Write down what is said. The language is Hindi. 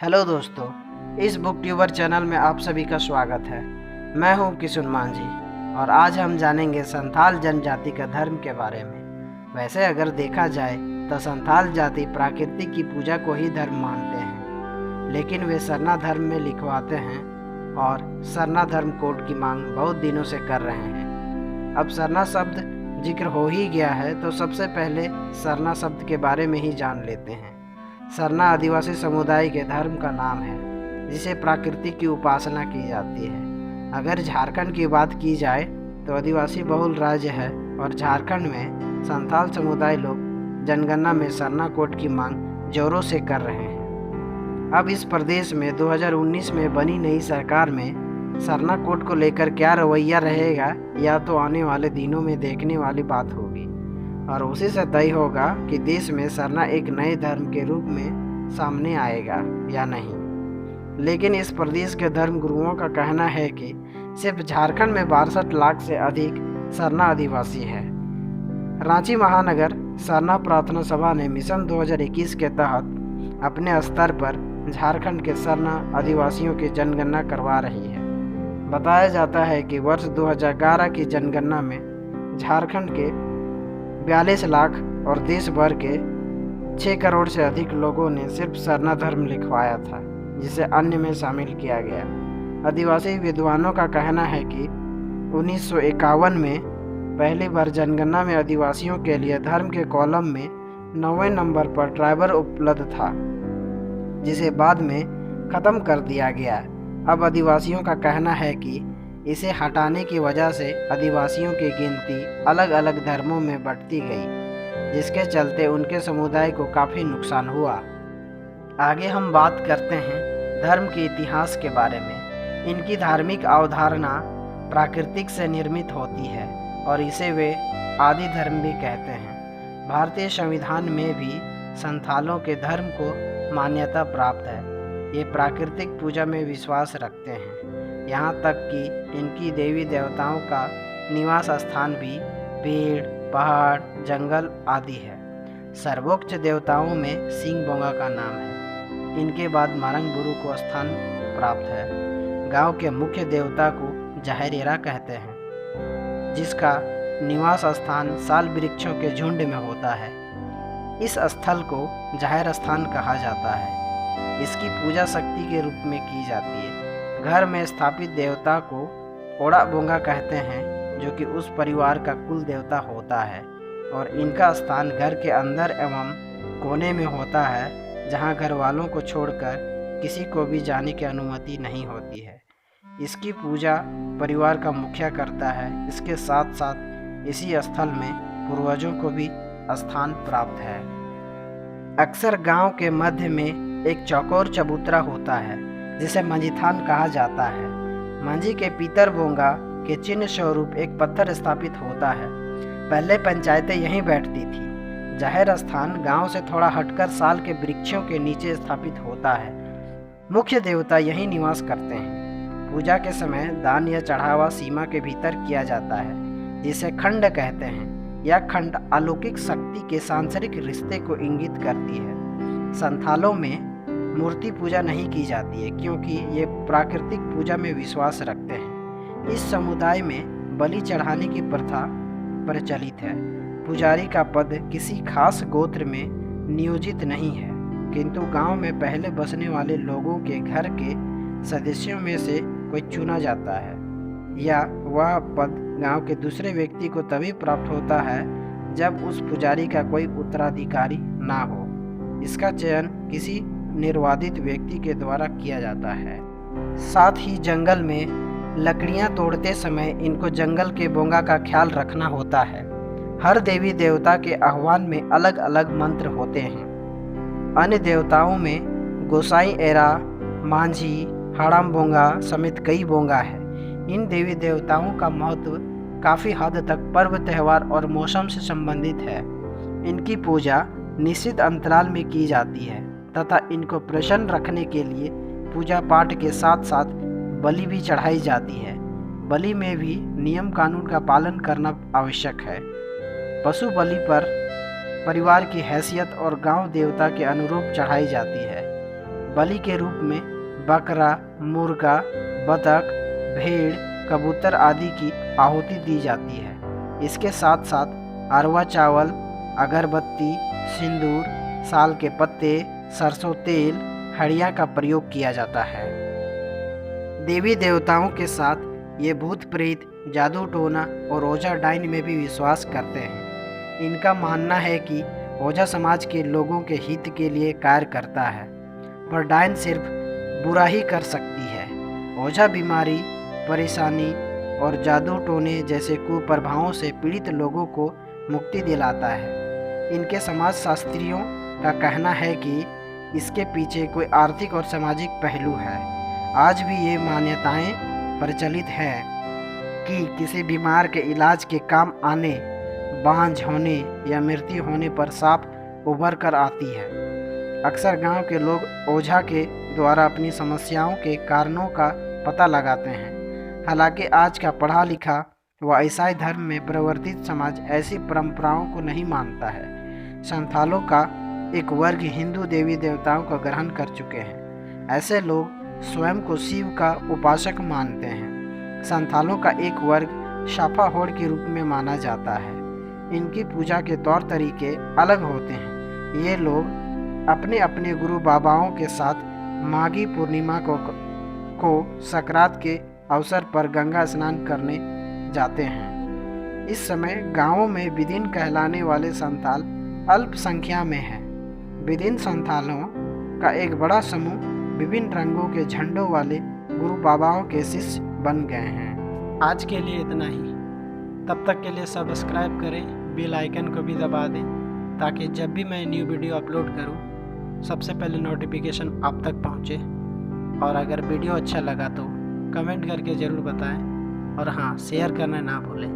हेलो दोस्तों, इस बुक ट्यूबर चैनल में आप सभी का स्वागत है। मैं हूं किशुन मांझी और आज हम जानेंगे संथाल जनजाति का धर्म के बारे में। वैसे अगर देखा जाए तो संथाल जाति प्रकृति की पूजा को ही धर्म मानते हैं, लेकिन वे सरना धर्म में लिखवाते हैं और सरना धर्म कोड की मांग बहुत दिनों से कर रहे हैं। अब सरना शब्द जिक्र हो ही गया है तो सबसे पहले सरना शब्द के बारे में ही जान लेते हैं। सरना आदिवासी समुदाय के धर्म का नाम है जिसे प्रकृति की उपासना की जाती है। अगर झारखंड की बात की जाए तो आदिवासी बहुल राज्य है और झारखंड में संथाल समुदाय लोग जनगणना में सरना कोड की मांग जोरों से कर रहे हैं। अब इस प्रदेश में 2019 में बनी नई सरकार में सरना कोड को लेकर क्या रवैया रहेगा या तो आने वाले दिनों में देखने वाली बात होगी और उसी से तय होगा कि देश में सरना एक नए धर्म के रूप में सामने आएगा या नहीं। लेकिन इस प्रदेश के धर्म गुरुओं का कहना है कि सिर्फ झारखंड में 62 लाख से अधिक सरना आदिवासी है। रांची महानगर सरना प्रार्थना सभा ने मिशन 2021 के तहत अपने स्तर पर झारखंड के सरना आदिवासियों की जनगणना करवा रही है। बताया जाता है कि वर्ष 2011 की जनगणना में झारखंड के 42 लाख और देश भर के 6 करोड़ से अधिक लोगों ने सिर्फ सरना धर्म लिखवाया था, जिसे अन्य में शामिल किया गया। आदिवासी विद्वानों का कहना है कि 1951 में पहली बार जनगणना में आदिवासियों के लिए धर्म के कॉलम में 9वें नंबर पर ट्राइबल उपलब्ध था, जिसे बाद में ख़त्म कर दिया गया। अब आदिवासियों का कहना है कि इसे हटाने की वजह से आदिवासियों की गिनती अलग अलग धर्मों में बढ़ती गई, जिसके चलते उनके समुदाय को काफ़ी नुकसान हुआ। आगे हम बात करते हैं धर्म के इतिहास के बारे में। इनकी धार्मिक अवधारणा प्राकृतिक से निर्मित होती है और इसे वे आदि धर्म भी कहते हैं। भारतीय संविधान में भी संथालों के धर्म को मान्यता प्राप्त है। ये प्राकृतिक पूजा में विश्वास रखते हैं, यहाँ तक कि इनकी देवी देवताओं का निवास स्थान भी पेड़, पहाड़, जंगल आदि है। सर्वोच्च देवताओं में सिंह बोंगा का नाम है। इनके बाद मारंग बुरु को स्थान प्राप्त है। गांव के मुख्य देवता को जहरेरा कहते हैं, जिसका निवास स्थान साल वृक्षों के झुंड में होता है। इस स्थल को जहर स्थान कहा जाता है। इसकी पूजा शक्ति के रूप में की जाती है। घर में स्थापित देवता को ओड़ा बोंगा कहते हैं, जो कि उस परिवार का कुल देवता होता है और इनका स्थान घर के अंदर एवं कोने में होता है, जहां घर वालों को छोड़कर किसी को भी जाने की अनुमति नहीं होती है। इसकी पूजा परिवार का मुखिया करता है। इसके साथ साथ इसी स्थल में पूर्वजों को भी स्थान प्राप्त है। अक्सर गांव के मध्य में एक चौकोर चबूतरा होता है, जिसे मंझीथान कहा जाता है। मंझी के पीतर बोंगा के चिन्ह स्वरूप एक पत्थर स्थापित होता है। पहले पंचायतें यहीं बैठती थी। जाहिर स्थान गांव से थोड़ा हटकर साल के वृक्षों के नीचे स्थापित होता है। मुख्य देवता यहीं निवास करते हैं। पूजा के समय दान या चढ़ावा सीमा के भीतर किया जाता है, जिसे खंड कहते हैं। यह खंड अलौकिक शक्ति के सांसारिक रिश्ते को इंगित करती है। संथालों में मूर्ति पूजा नहीं की जाती है, क्योंकि ये प्राकृतिक पूजा में विश्वास रखते हैं। इस समुदाय में बलि चढ़ाने की प्रथा प्रचलित है। पुजारी का पद किसी खास गोत्र में नियोजित नहीं है, किंतु गांव में पहले बसने वाले लोगों के घर के सदस्यों में से कोई चुना जाता है, या वह पद गांव के दूसरे व्यक्ति को तभी प्राप्त होता है जब उस पुजारी का कोई उत्तराधिकारी ना हो। इसका चयन किसी निर्वादित व्यक्ति के द्वारा किया जाता है। साथ ही जंगल में लकड़ियां तोड़ते समय इनको जंगल के बोंगा का ख्याल रखना होता है। हर देवी देवता के आह्वान में अलग अलग मंत्र होते हैं। अन्य देवताओं में गोसाई एरा, मांझी, हड़म बोंगा समेत कई बोंगा है। इन देवी देवताओं का महत्व काफ़ी हद तक पर्व, त्यौहार और मौसम से संबंधित है। इनकी पूजा निश्चित अंतराल में की जाती है तथा इनको प्रसन्न रखने के लिए पूजा पाठ के साथ साथ बलि भी चढ़ाई जाती है। बलि में भी नियम कानून का पालन करना आवश्यक है। पशु बलि पर परिवार की हैसियत और गांव देवता के अनुरूप चढ़ाई जाती है। बलि के रूप में बकरा, मुर्गा, बतख, भेड़, कबूतर आदि की आहुति दी जाती है। इसके साथ साथ अरवा चावल, अगरबत्ती, सिंदूर, साल के पत्ते, सरसों तेल, हड़िया का प्रयोग किया जाता है। देवी देवताओं के साथ ये भूत प्रेत, जादू टोना और ओझा डाइन में भी विश्वास करते हैं। इनका मानना है कि ओझा समाज के लोगों के हित के लिए कार्य करता है, पर डाइन सिर्फ बुरा ही कर सकती है। ओझा बीमारी, परेशानी और जादू टोने जैसे कुप्रभावों से पीड़ित लोगों को मुक्ति दिलाता है। इनके समाजशास्त्रियों का कहना है कि इसके पीछे कोई आर्थिक और सामाजिक पहलू है। आज भी ये मान्यताएं प्रचलित है कि किसी बीमार के इलाज के काम आने, बांझ होने या मृत्यु होने पर सांप उभर कर आती है। अक्सर गांव के लोग ओझा के द्वारा अपनी समस्याओं के कारणों का पता लगाते हैं। हालांकि आज का पढ़ा लिखा व ईसाई धर्म में प्रवर्तित समाज ऐसी परंपराओं को नहीं मानता है। संथालों का एक वर्ग हिंदू देवी देवताओं का ग्रहण कर चुके हैं। ऐसे लोग स्वयं को शिव का उपासक मानते हैं। संथालों का एक वर्ग शाफाहोड़ के रूप में माना जाता है। इनकी पूजा के तौर तरीके अलग होते हैं। ये लोग अपने अपने गुरु बाबाओं के साथ माघी पूर्णिमा को संक्रांत के अवसर पर गंगा स्नान करने जाते हैं। इस समय गांवों में विदिन कहलाने वाले संथाल अल्प संख्या में हैं। विदिन संथालों का एक बड़ा समूह विभिन्न रंगों के झंडों वाले गुरु बाबाओं के शिष्य बन गए हैं। आज के लिए इतना ही। तब तक के लिए सब्सक्राइब करें, बेल आइकन को भी दबा दें ताकि जब भी मैं न्यू वीडियो अपलोड करूं सबसे पहले नोटिफिकेशन आप तक पहुंचे। और अगर वीडियो अच्छा लगा तो कमेंट करके ज़रूर बताएं और हाँ, शेयर करना ना भूलें।